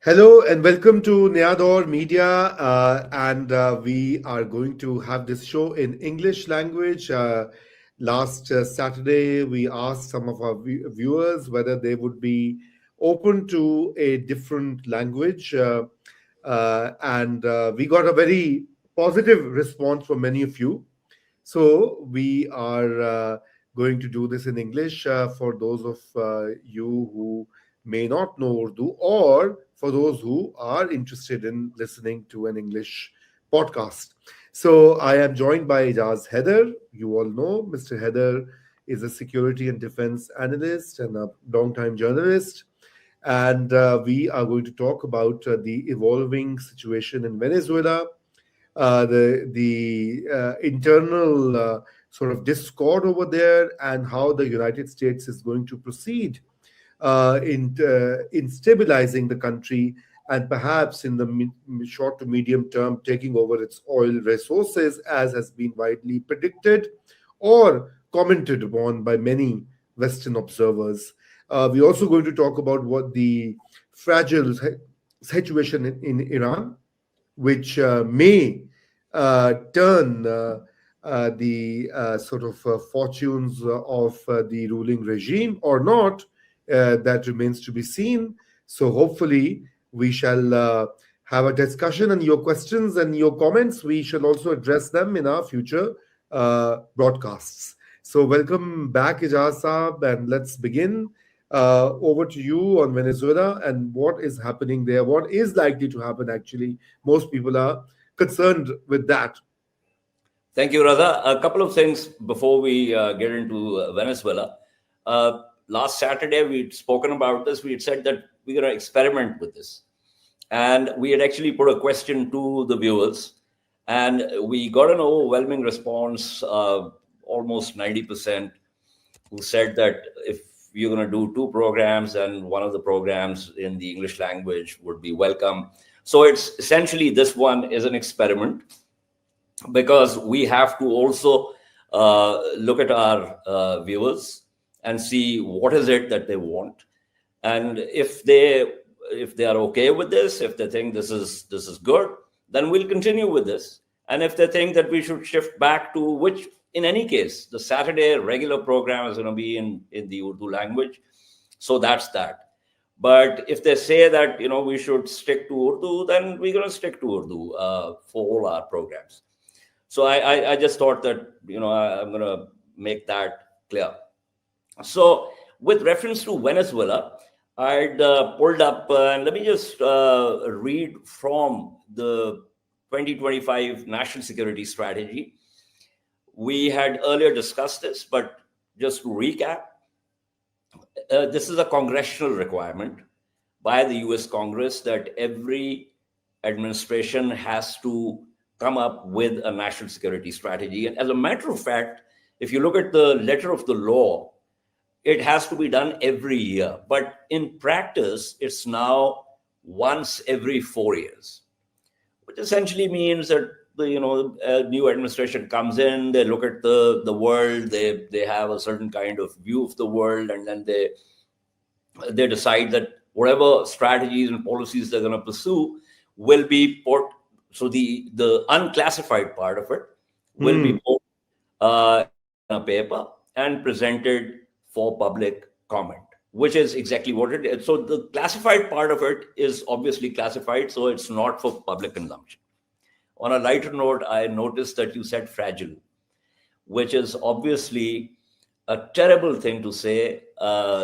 Hello and welcome to Daur Media, we are going to have this show in English language. Last Saturday, we asked some of our viewers whether they would be open to a different language, and we got a very positive response from many of you. So we are going to do this in English for those of you who may not know Urdu, or for those who are interested in listening to an English podcast. So I am joined by Ejaz Haider. You all know Mr. Haider is a security and defense analyst and a long-time journalist. And we are going to talk about the evolving situation in Venezuela, the internal sort of discord over there, and how the United States is going to proceed in stabilizing the country, and perhaps in the short to medium term taking over its oil resources, as has been widely predicted or commented upon by many Western observers. We're also going to talk about what the fragile situation in Iran, which may turn the sort of fortunes of the ruling regime or not. That remains to be seen. So hopefully we shall have a discussion, and your questions and your comments, we shall also address them in our future broadcasts. So welcome back, Ejaz Saab, and let's begin. Over to you on Venezuela and what is happening there. What is likely to happen, actually? Most people are concerned with that. Thank you, Raza. A couple of things before we get into Venezuela. Last Saturday, we'd spoken about this. We had said that we're going to experiment with this. And we had actually put a question to the viewers. And we got an overwhelming response, almost 90%, who said that if you're going to do two programs, and one of the programs in the English language would be welcome. So it's essentially, this one is an experiment, because we have to also look at our viewers and see what is it that they want. And if they are okay with this, if they think this is good, then we'll continue with this. And if they think that we should shift back to, which in any case, the Saturday regular program is going to be in the Urdu language. So that's that. But if they say that, we should stick to Urdu, then we're going to stick to Urdu for all our programs. So I just thought that, I'm going to make that clear. So with reference to Venezuela, I'd pulled up, and let me just read from the 2025 National Security Strategy. We had earlier discussed this, but just to recap, this is a congressional requirement by the US Congress that every administration has to come up with a national security strategy. And as a matter of fact, if you look at the letter of the law, it has to be done every year. But in practice, it's now once every 4 years, which essentially means that a new administration comes in, they look at the world, they have a certain kind of view of the world, and then they decide that whatever strategies and policies they're going to pursue will be put. So the unclassified part of it will be put on a paper and presented for public comment, which is exactly what it is. So the classified part of it is obviously classified, so it's not for public consumption. On a lighter note, I noticed that you said fragile, which is obviously a terrible thing to say,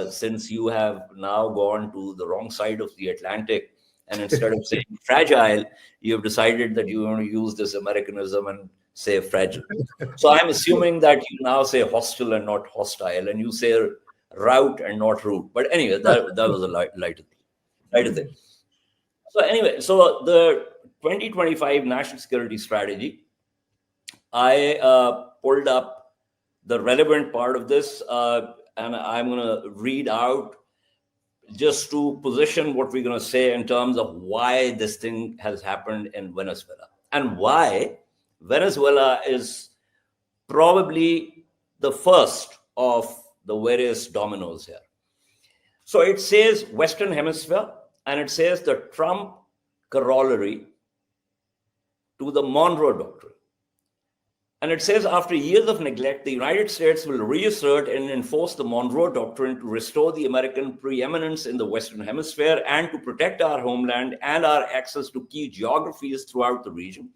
since you have now gone to the wrong side of the Atlantic, and instead of saying fragile, you've decided that you want to use this Americanism and say fragile. So I'm assuming that you now say hostile and not hostile, and you say route and not route. But anyway, that was a lighter thing. So anyway, so the 2025 National Security Strategy, I pulled up the relevant part of this, and I'm going to read out just to position what we're going to say in terms of why this thing has happened in Venezuela, and why Venezuela is probably the first of the various dominoes here. So it says Western Hemisphere, and it says the Trump corollary to the Monroe Doctrine. And it says, after years of neglect, the United States will reassert and enforce the Monroe Doctrine to restore the American preeminence in the Western Hemisphere and to protect our homeland and our access to key geographies throughout the region.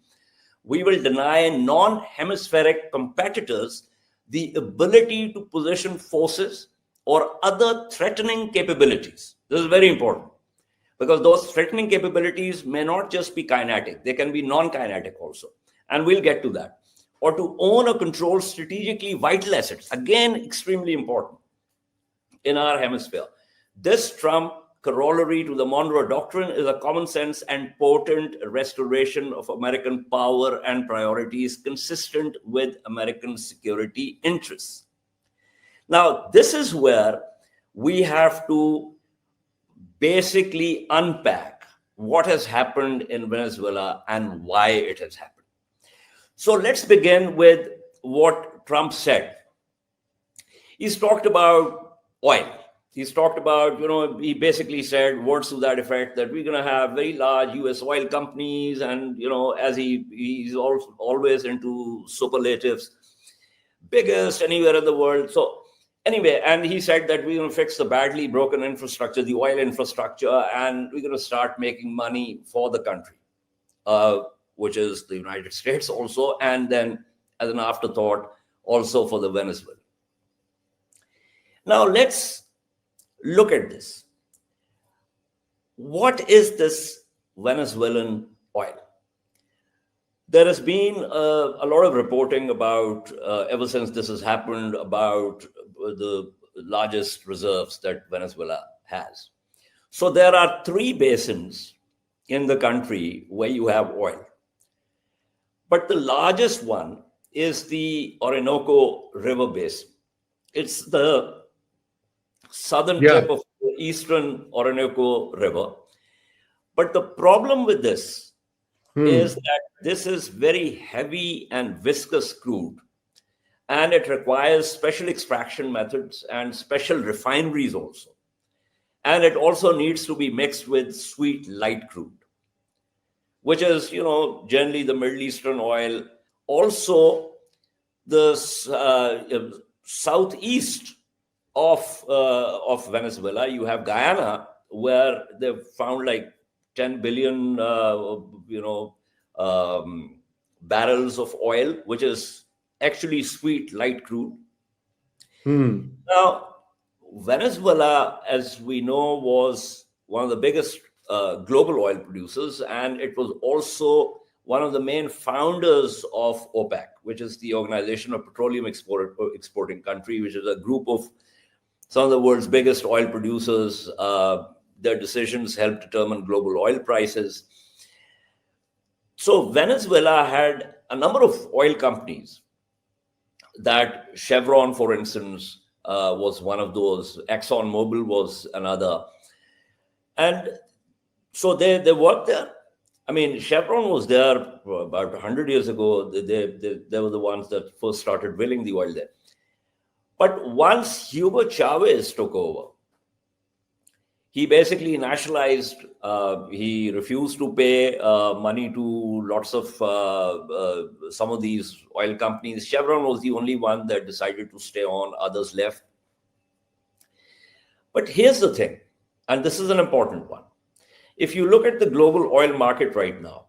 We will deny non-hemispheric competitors the ability to position forces or other threatening capabilities. This is very important, because those threatening capabilities may not just be kinetic, they can be non-kinetic also. And we'll get to that. Or to own or control strategically vital assets. Again, extremely important in our hemisphere. This Trump corollary to the Monroe Doctrine is a common sense and potent restoration of American power and priorities consistent with American security interests. Now, this is where we have to basically unpack what has happened in Venezuela and why it has happened. So let's begin with what Trump said. He's talked about oil. He's talked about, he basically said words to that effect, that we're going to have very large US oil companies. And, as he's also always into superlatives, biggest anywhere in the world. So anyway, and he said that we're going to fix the badly broken infrastructure, the oil infrastructure, and we're going to start making money for the country. Which is the United States also, and then as an afterthought, also for the Venezuela. Now let's look at this. What is this Venezuelan oil? There has been a lot of reporting about, ever since this has happened, about the largest reserves that Venezuela has. So there are 3 basins in the country where you have oil. But the largest one is the Orinoco River Basin. It's the southern tip of the eastern Orinoco River. But the problem with this is that this is very heavy and viscous crude, and it requires special extraction methods and special refineries also. And it also needs to be mixed with sweet light crude, which is, generally the Middle Eastern oil. Also, the southeast of Venezuela, you have Guyana, where they've found like 10 billion, barrels of oil, which is actually sweet light crude. Now, Venezuela, as we know, was one of the biggest global oil producers, and it was also one of the main founders of OPEC, which is the Organization of Petroleum Exporting Countries, which is a group of some of the world's biggest oil producers. Their decisions help determine global oil prices. So Venezuela had a number of oil companies. That Chevron, for instance, was one of those. ExxonMobil was another. And so they worked there. I mean, Chevron was there about 100 years ago. They were the ones that first started drilling the oil there. But once Hugo Chavez took over, he basically nationalized. He refused to pay money to lots of some of these oil companies. Chevron was the only one that decided to stay on. Others left. But here's the thing, and this is an important one. If you look at the global oil market right now,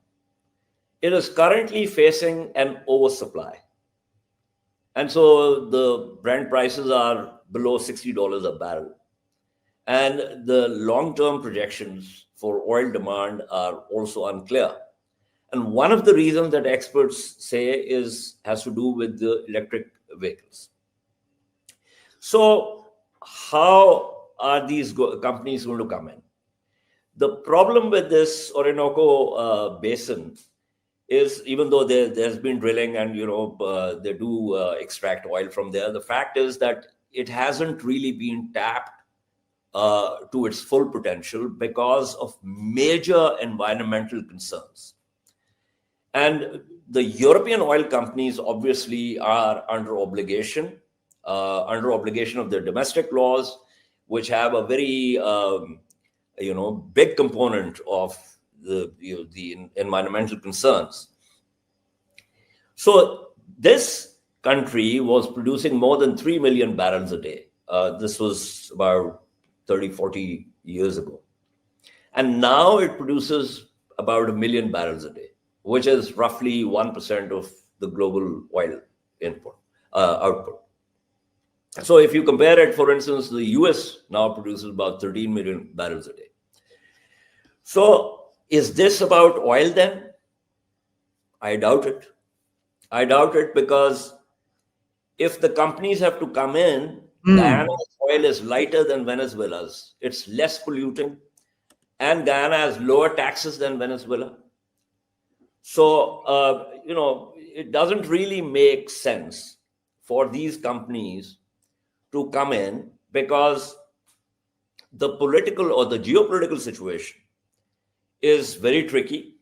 it is currently facing an oversupply. And so the Brent prices are below $60 a barrel. And the long-term projections for oil demand are also unclear. And one of the reasons that experts say has to do with the electric vehicles. So how are these companies going to come in? The problem with this Orinoco basin is, even though there's been drilling and they do extract oil from there, the fact is that it hasn't really been tapped to its full potential because of major environmental concerns. And the European oil companies obviously are under obligation of their domestic laws, which have a very big component of the environmental concerns. So this country was producing more than 3 million barrels a day. This was about 30, 40 years ago. And now it produces about 1 million barrels a day, which is roughly 1% of the global oil output. So if you compare it, for instance, the US now produces about 13 million barrels a day. So is this about oil then? I doubt it. I doubt it, because if the companies have to come in, Guyana's oil is lighter than Venezuela's. It's less polluting, and Guyana has lower taxes than Venezuela. So, it doesn't really make sense for these companies to come in, because the political or the geopolitical situation is very tricky.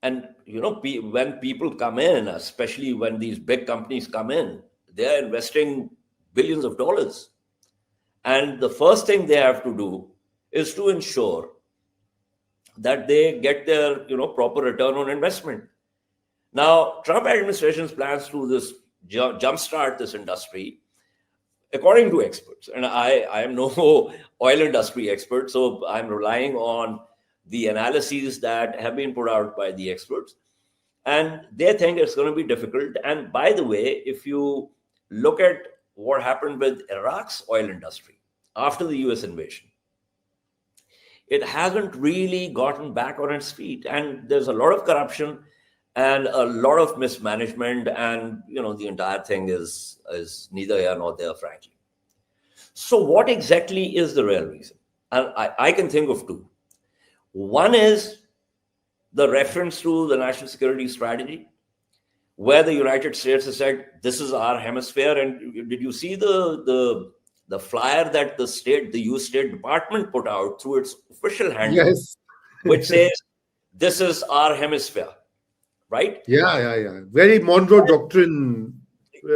And, when people come in, especially when these big companies come in, they're investing billions of dollars. And the first thing they have to do is to ensure that they get their, proper return on investment. Now, Trump administration's plans to this jumpstart this industry, according to experts, and I am no oil industry expert, so I'm relying on the analyses that have been put out by the experts, and they think it's going to be difficult. And by the way, if you look at what happened with Iraq's oil industry after the US invasion, it hasn't really gotten back on its feet, and there's a lot of corruption and a lot of mismanagement, and the entire thing is neither here nor there, frankly. So what exactly is the real reason? And I can think of two. One is the reference to the national security strategy, where the United States has said, this is our hemisphere. And did you see the flyer that the US State Department put out through its official handle, Yes. which says, this is our hemisphere, right? Yeah. Very Monroe Doctrine.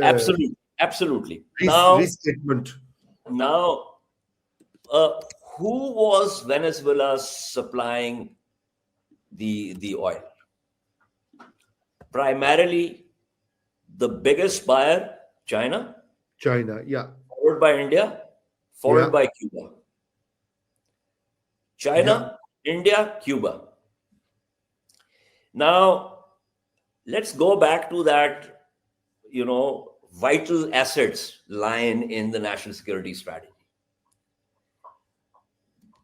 Absolutely. Restatement. Now, who was Venezuela supplying the oil? Primarily, the biggest buyer, China. China, yeah. Followed by India, followed by Cuba. China, India, Cuba. Now, let's go back to that, vital assets line in the national security strategy.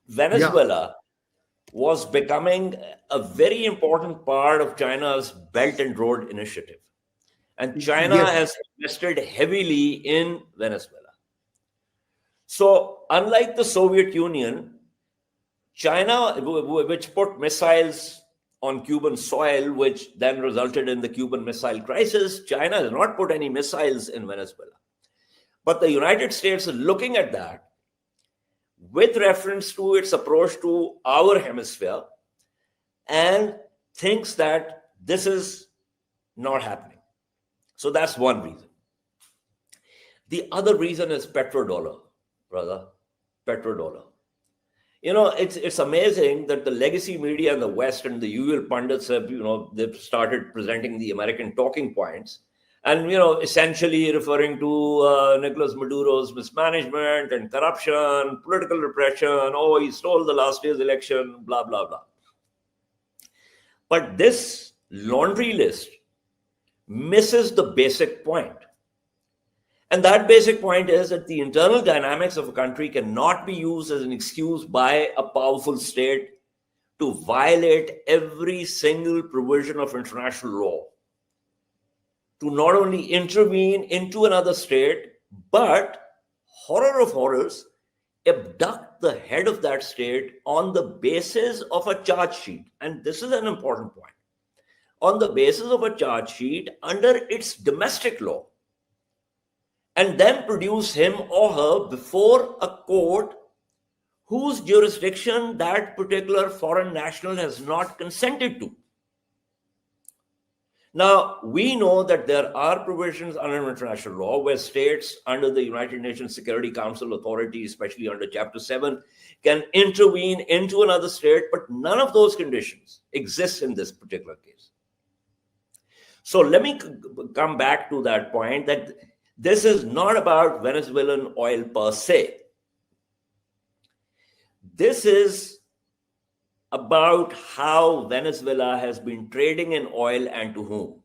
Venezuela was becoming a very important part of China's Belt and Road Initiative. And China has invested heavily in Venezuela. So, unlike the Soviet Union, China, which put missiles on Cuban soil, which then resulted in the Cuban Missile Crisis, China has not put any missiles in Venezuela. But the United States is looking at that with reference to its approach to our hemisphere and thinks that this is not happening. So that's one reason. The other reason is petrodollar, brother. Petrodollar. It's amazing that the legacy media in the West and the usual pundits have, they've started presenting the American talking points and, essentially referring to Nicolas Maduro's mismanagement and corruption, political repression. Oh, he stole the last year's election, blah, blah, blah. But this laundry list misses the basic point. And that basic point is that the internal dynamics of a country cannot be used as an excuse by a powerful state to violate every single provision of international law, to not only intervene into another state, but, horror of horrors, abduct the head of that state on the basis of a charge sheet. And this is an important point. On the basis of a charge sheet under its domestic law, and then produce him or her before a court whose jurisdiction that particular foreign national has not consented to. Now, we know that there are provisions under international law where states under the United Nations Security Council authority, especially under Chapter 7, can intervene into another state, but none of those conditions exist in this particular case. So let me come back to that point that this is not about Venezuelan oil per se. This is about how Venezuela has been trading in oil and to whom.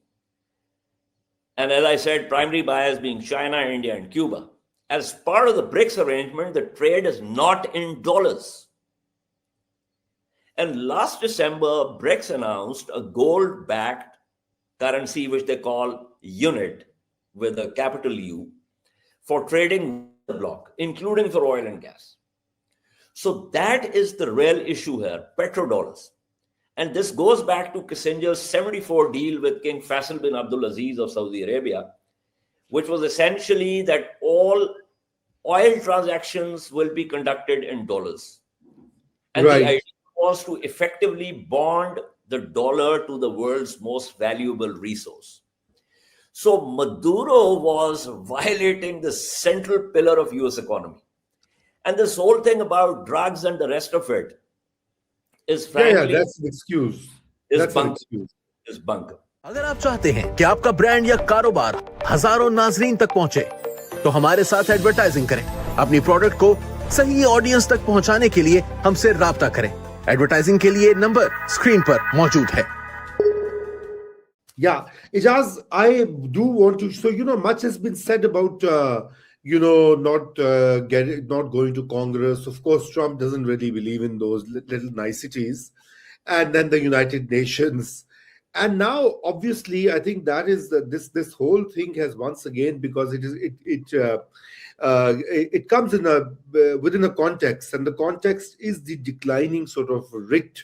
And as I said, primary buyers being China, India, and Cuba. As part of the BRICS arrangement, the trade is not in dollars. And last December, BRICS announced a gold-backed currency, which they call unit, with a capital U, for trading the bloc, including for oil and gas. So that is the real issue here, petrodollars. And this goes back to Kissinger's 74 deal with King Faisal bin Abdulaziz of Saudi Arabia, which was essentially that all oil transactions will be conducted in dollars. And the idea was to effectively bond the dollar to the world's most valuable resource. So Maduro was violating the central pillar of US economy. And this whole thing about drugs and the rest of it is frankly, that's an excuse. That's an excuse. Is bunker. अगर आप चाहते हैं कि आपका brand या कारोबार हजारों नाजरीन तक पहुंचे, तो हमारे साथ एडवर्टाइजिंग करें। अपनी प्रोडक्ट को सही ऑडियंस तक पहुंचाने के लिए हमसे राब्ता करें। एडवर्टाइजिंग के लिए नंबर स्क्रीन पर मौजूद है। Yeah, Ejaz, I do want to. So much has been said about not going to Congress. Of course, Trump doesn't really believe in those little niceties, and then the United Nations, and now obviously I think that is this whole thing has once again, because it comes in within a context, and the context is the declining sort of rate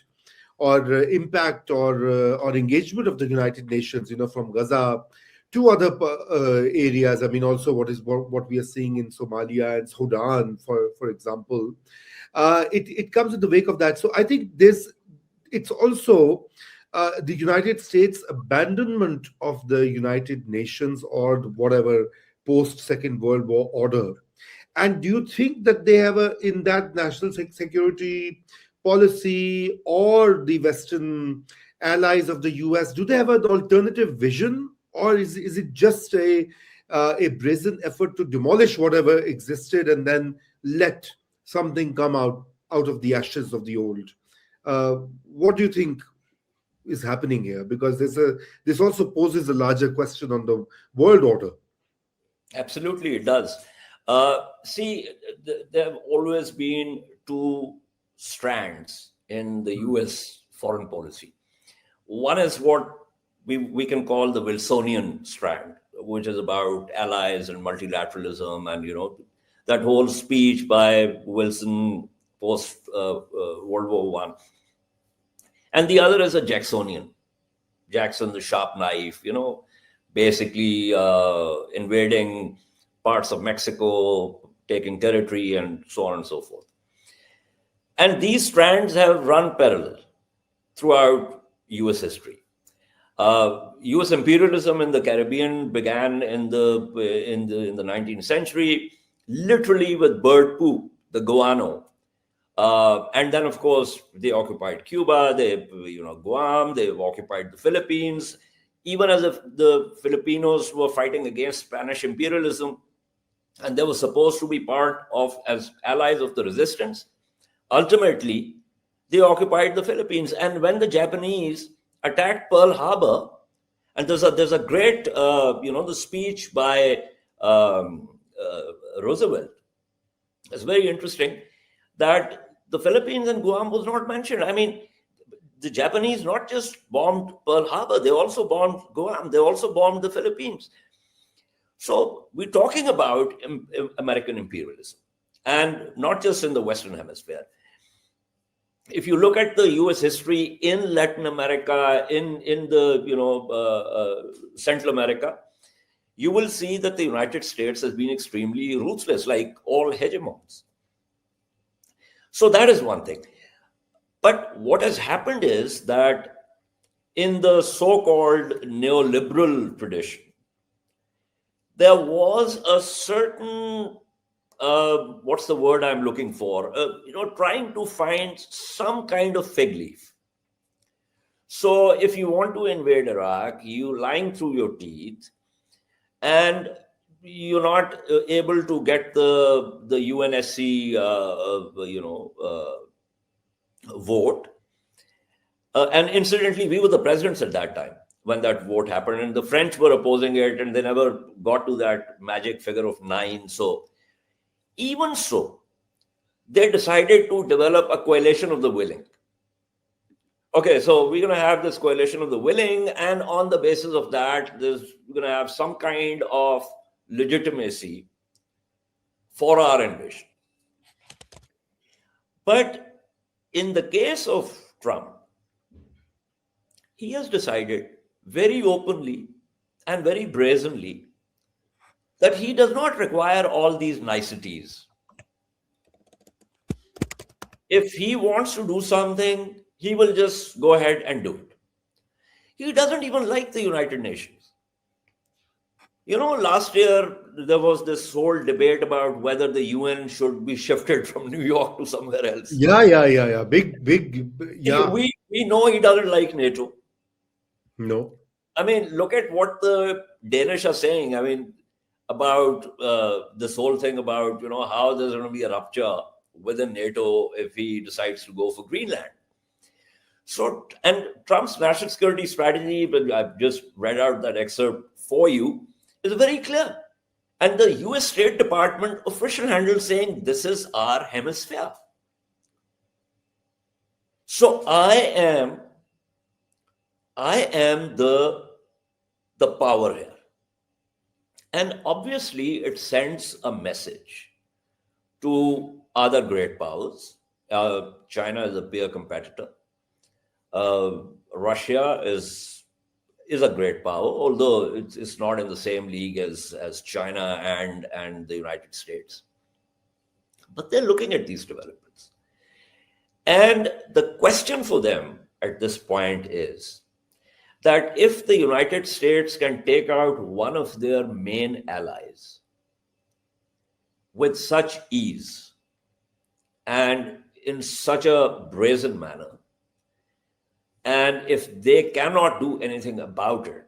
or impact or engagement of the United Nations, from Gaza to other areas. I mean, also what we are seeing in Somalia and Sudan, for example. It comes in the wake of that. So I think it's also the United States abandonment of the United Nations or whatever post-Second World War order. And do you think that they have in that national security policy or the Western allies of the US, do they have an alternative vision, or is it just a brazen effort to demolish whatever existed and then let something come out of the ashes of the old? What do you think is happening here? Because this also poses a larger question on the world order. Absolutely, it does. See, there have always been two strands in the US foreign policy. One is what we can call the Wilsonian strand, which is about allies and multilateralism, and that whole speech by Wilson post World War I. And the other is a Jacksonian, Jackson the sharp knife, basically invading parts of Mexico, taking territory, and so on and so forth. And these strands have run parallel throughout US history. US imperialism in the Caribbean began in the 19th century, literally with bird poop, the guano. And then, of course, they occupied Cuba, Guam, they occupied the Philippines, even as if the Filipinos were fighting against Spanish imperialism, and they were supposed to be part of, as allies of the resistance. Ultimately, they occupied the Philippines. And when the Japanese attacked Pearl Harbor, and there's a great, the speech by Roosevelt. It's very interesting that the Philippines and Guam was not mentioned. I mean, the Japanese not just bombed Pearl Harbor, they also bombed Guam, they also bombed the Philippines. So we're talking about American imperialism, and not just in the Western Hemisphere. If you look at the US history in Latin America, in the Central America, you will see that the United States has been extremely ruthless, like all hegemons. So that is one thing. But what has happened is that in the so-called neoliberal tradition, there was a certain, what's the word I'm looking for? Trying to find some kind of fig leaf. So if you want to invade Iraq, you lying through your teeth, and you're not able to get the UNSC, vote. And incidentally, we were the presidents at that time when that vote happened, and the French were opposing it, and they never got to that magic figure of 9. So even so, they decided to develop a coalition of the willing. Okay, so we're going to have this coalition of the willing, and on the basis of that, we're going to have some kind of legitimacy for our invasion. But in the case of Trump, he has decided very openly and very brazenly that he does not require all these niceties. If he wants to do something, he will just go ahead and do it. He doesn't even like the United Nations. Last year, there was this whole debate about whether the UN should be shifted from New York to somewhere else. Yeah. Big. Yeah. We know he doesn't like NATO. No. I mean, look at what the Danish are saying. I mean, about this whole thing about, how there's going to be a rupture within NATO if he decides to go for Greenland. So, and Trump's national security strategy, but I've just read out that excerpt for you, is very clear. And the US State Department official handle saying this is our hemisphere. So I am the power here. And obviously it sends a message to other great powers. China is a peer competitor. Russia is a great power, although it's not in the same league as China and the United States. But they're looking at these developments. And the question for them at this point is that if the United States can take out one of their main allies with such ease and in such a brazen manner, and if they cannot do anything about it,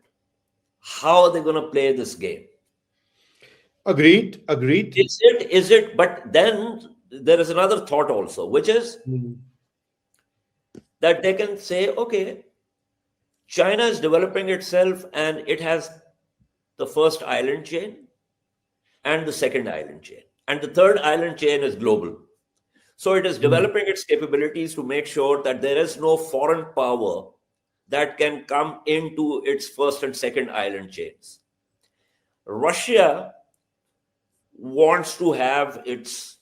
how are they going to play this game? Agreed. Is it? But then there is another thought also, which is that they can say, okay, China is developing itself and it has the first island chain and the second island chain. And the third island chain is global. So it is developing its capabilities to make sure that there is no foreign power that can come into its first and second island chains. Russia wants to have its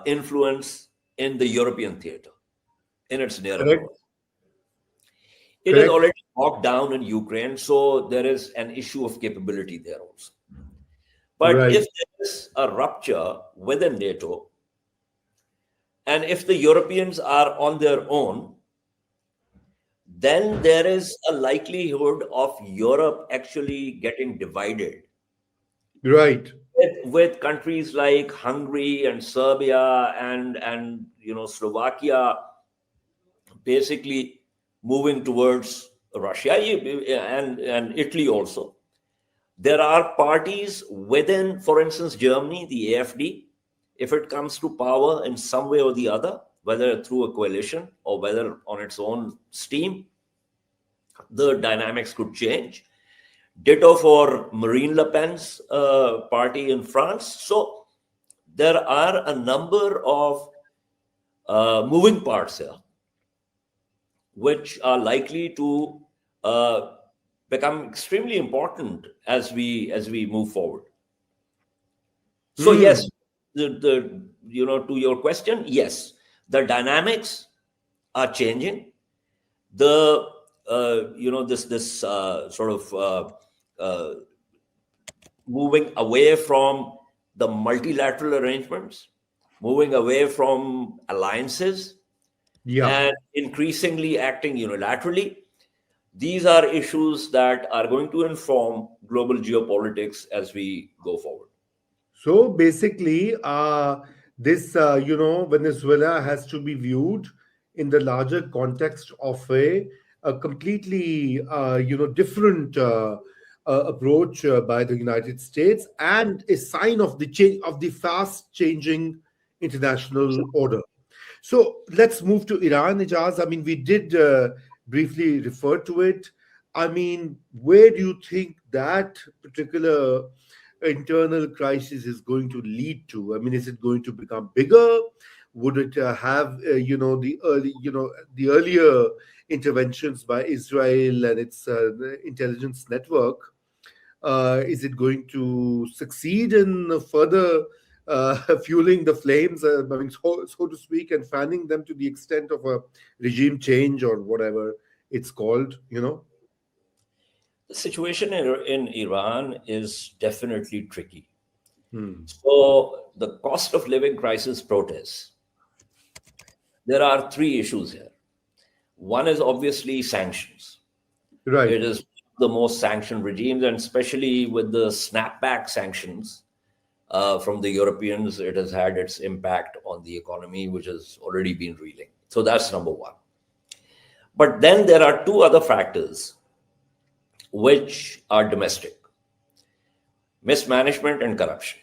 influence in the European theater, in its near abroad. It is already locked down in Ukraine, so there is an issue of capability there also. But if there is a rupture within NATO, and if the Europeans are on their own, then there is a likelihood of Europe actually getting divided. Right. With countries like Hungary and Serbia and Slovakia basically moving towards Russia and Italy also. There are parties within, for instance, Germany, the AfD, if it comes to power in some way or the other, whether through a coalition or whether on its own steam, the dynamics could change. Ditto for Marine Le Pen's party in France. So there are a number of moving parts here, which are likely to become extremely important as we move forward. So yes, to your question, yes, the dynamics are changing. The this sort of moving away from the multilateral arrangements, moving away from alliances, and increasingly acting unilaterally. these are issues that are going to inform global geopolitics as we go forward. So basically, this Venezuela has to be viewed in the larger context of a completely different approach by the United States, and a sign of the change of the fast changing international order. So let's move to Iran, Ejaz. I mean, we did briefly refer to it. I mean, where do you think that particular internal crisis is going to lead to? I mean, is it going to become bigger? Would it have, the earlier interventions by Israel and its intelligence network? Is it going to succeed in further fueling the flames, I mean, so to speak, and fanning them to the extent of a regime change or whatever it's called, you know? The situation in Iran is definitely tricky. Hmm. So the cost of living crisis protests, there are three issues here. One is obviously sanctions. Right. It is the most sanctioned regimes, and especially with the snapback sanctions from the Europeans, it has had its impact on the economy, which has already been reeling. So that's number one. But then there are two other factors which are domestic: mismanagement and corruption.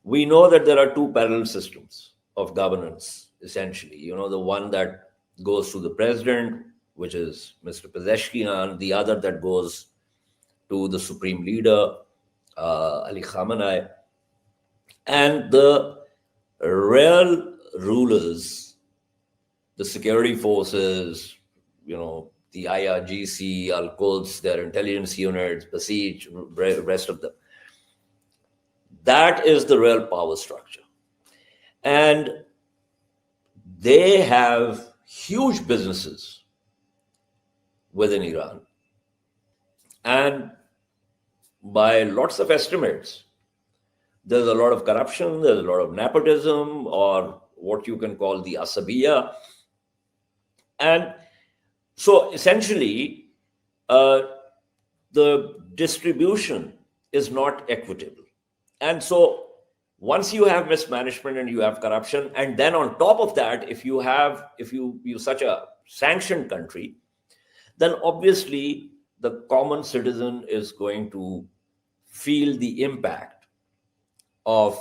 We know that there are two parallel systems of governance, essentially. You know, the one that goes to the president, which is Mr. Pezeshkian, the other that goes to the supreme leader, Ali Khamenei, and the real rulers, the security forces, you know, the IRGC, Al-Quds, their intelligence units, Basij, rest of them. That is the real power structure. And they have huge businesses within Iran. And by lots of estimates, there's a lot of corruption, there's a lot of nepotism, or what you can call the asabiya. And so essentially, the distribution is not equitable. And so once you have mismanagement and you have corruption, and then on top of that, if you such a sanctioned country, then obviously the common citizen is going to feel the impact of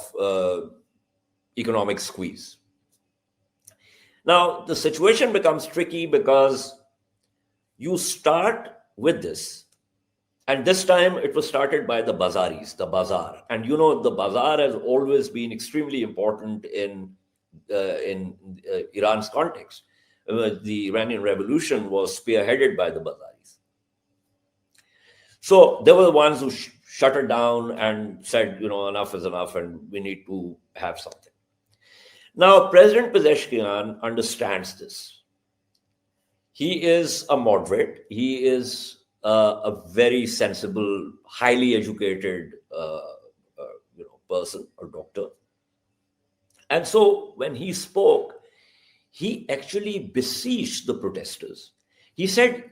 economic squeeze. Now, the situation becomes tricky because you start with this, and this time it was started by the bazaris, the bazaar. And you know, the bazaar has always been extremely important in Iran's context. The Iranian Revolution was spearheaded by the bazaris. So they were the ones who shut it down and said, you know, enough is enough and we need to have something. Now, President Pezeshkian understands this. He is a moderate. He is a very sensible, highly educated person or doctor. And so when he spoke, he actually besieged the protesters. He said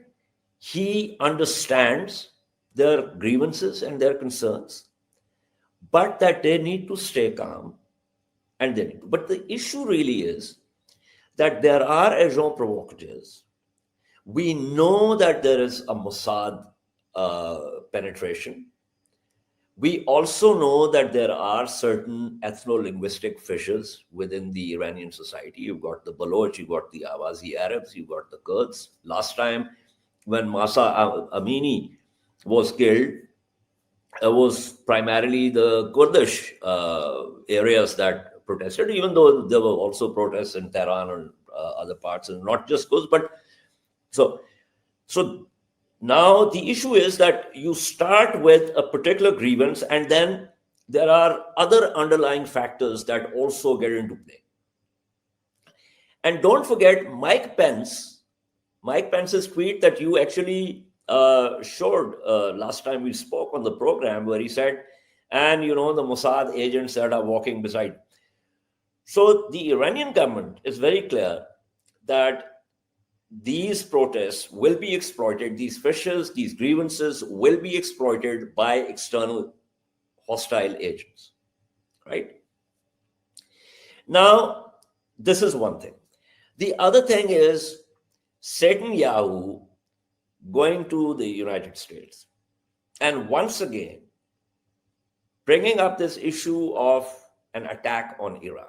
he understands their grievances and their concerns, but that they need to stay calm. But the issue really is that there are agents provocateurs. We know that there is a Mossad penetration. We also know that there are certain ethno-linguistic fissures within the Iranian society. You've got the Baloch, you've got the Awazi Arabs, you've got the Kurds. Last time when Masa Amini was killed, it was primarily the Kurdish areas that protested, even though there were also protests in Tehran and other parts, and not just Kurds. But so now the issue is that you start with a particular grievance, and then there are other underlying factors that also get into play. And don't forget Mike Pence's tweet that you actually showed last time we spoke on the program, where he said, and you know, the Mossad agents that are walking beside. So the Iranian government is very clear that these protests will be exploited, these fissures, these grievances will be exploited by external hostile agents, right? Now, this is one thing. The other thing is Netanyahu going to the United States and once again bringing up this issue of an attack on Iran.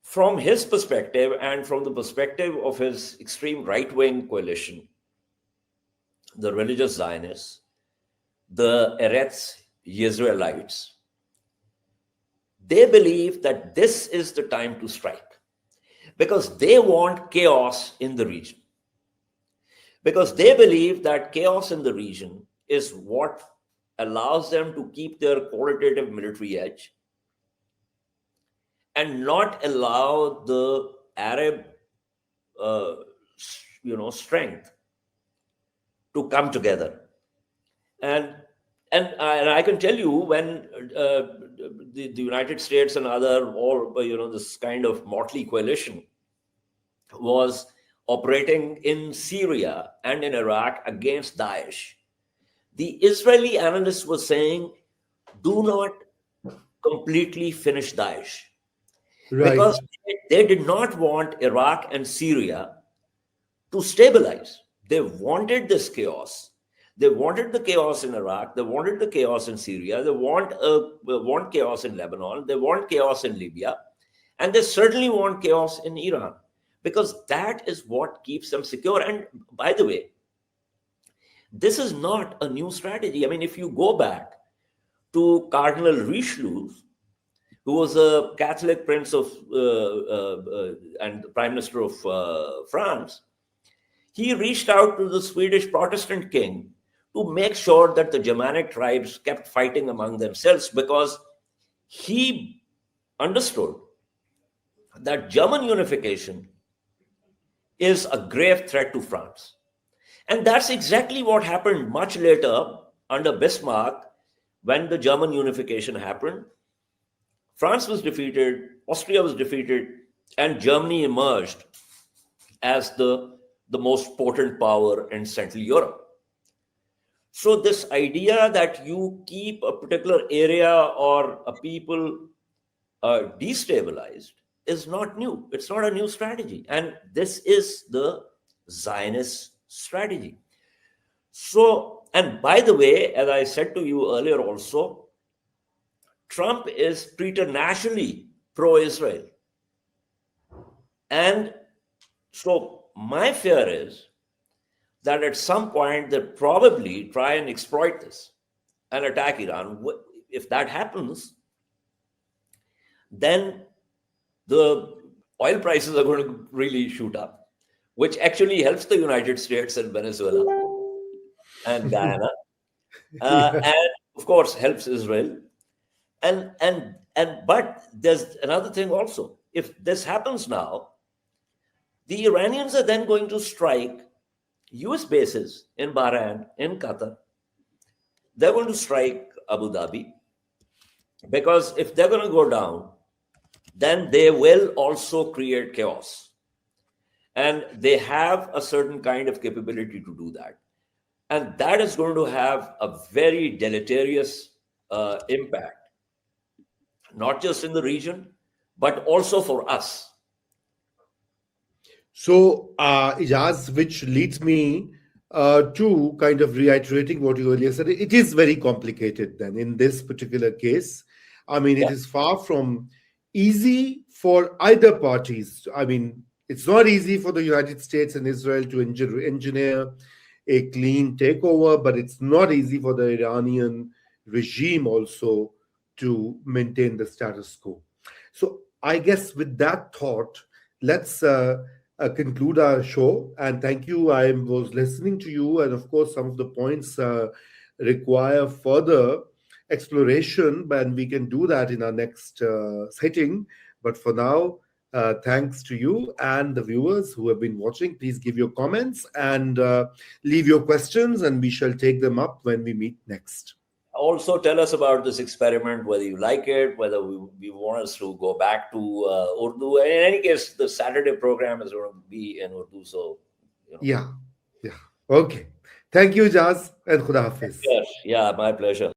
From his perspective and from the perspective of his extreme right-wing coalition, the religious Zionists, the Eretz Israelites, they believe that this is the time to strike because they want chaos in the region. Because they believe that chaos in the region is what allows them to keep their qualitative military edge and not allow the Arab, strength to come together. And I can tell you when the United States and other, this kind of motley coalition was operating in Syria and in Iraq against Daesh, the Israeli analysts were saying, do not completely finish Daesh. Right. Because they did not want Iraq and Syria to stabilize. They wanted this chaos. They wanted the chaos in Iraq. They wanted the chaos in Syria. They want chaos in Lebanon. They want chaos in Libya. And they certainly want chaos in Iran because that is what keeps them secure. And by the way, this is not a new strategy. I mean, if you go back to Cardinal Richelieu, who was a Catholic prince of and Prime Minister of France, he reached out to the Swedish Protestant king to make sure that the Germanic tribes kept fighting among themselves because he understood that German unification is a grave threat to France. And that's exactly what happened much later under Bismarck when the German unification happened. France was defeated, Austria was defeated, and Germany emerged as the most potent power in Central Europe. So this idea that you keep a particular area or a people destabilized is not new. It's not a new strategy. And this is the Zionist strategy. So, and by the way, as I said to you earlier also, Trump is preternaturally pro-Israel. And so my fear is that at some point they'll probably try and exploit this and attack Iran. If that happens, then the oil prices are going to really shoot up, which actually helps the United States and Venezuela and Guyana, and of course helps Israel. But there's another thing also. If this happens now, the Iranians are then going to strike US bases in Bahrain, in Qatar. They're going to strike Abu Dhabi because if they're going to go down, then they will also create chaos. And they have a certain kind of capability to do that. And that is going to have a very deleterious impact, not just in the region, but also for us. So, Ejaz, which leads me to kind of reiterating what you earlier said, it is very complicated then in this particular case. I mean, it is far from easy for either parties. I mean, it's not easy for the United States and Israel to engineer a clean takeover, but it's not easy for the Iranian regime also to maintain the status quo. So I guess with that thought, let's conclude our show. And thank you. I was listening to you. And of course, some of the points require further exploration, and we can do that in our next sitting. But for now, thanks to you and the viewers who have been watching. Please give your comments and leave your questions, and we shall take them up when we meet next. Also, tell us about this experiment, whether you like it, whether we want us to go back to Urdu. In any case, the Saturday program is going to be in Urdu. So, Yeah. Okay. Thank you, Ejaz, and Khuda Hafiz. Yes, yeah, my pleasure.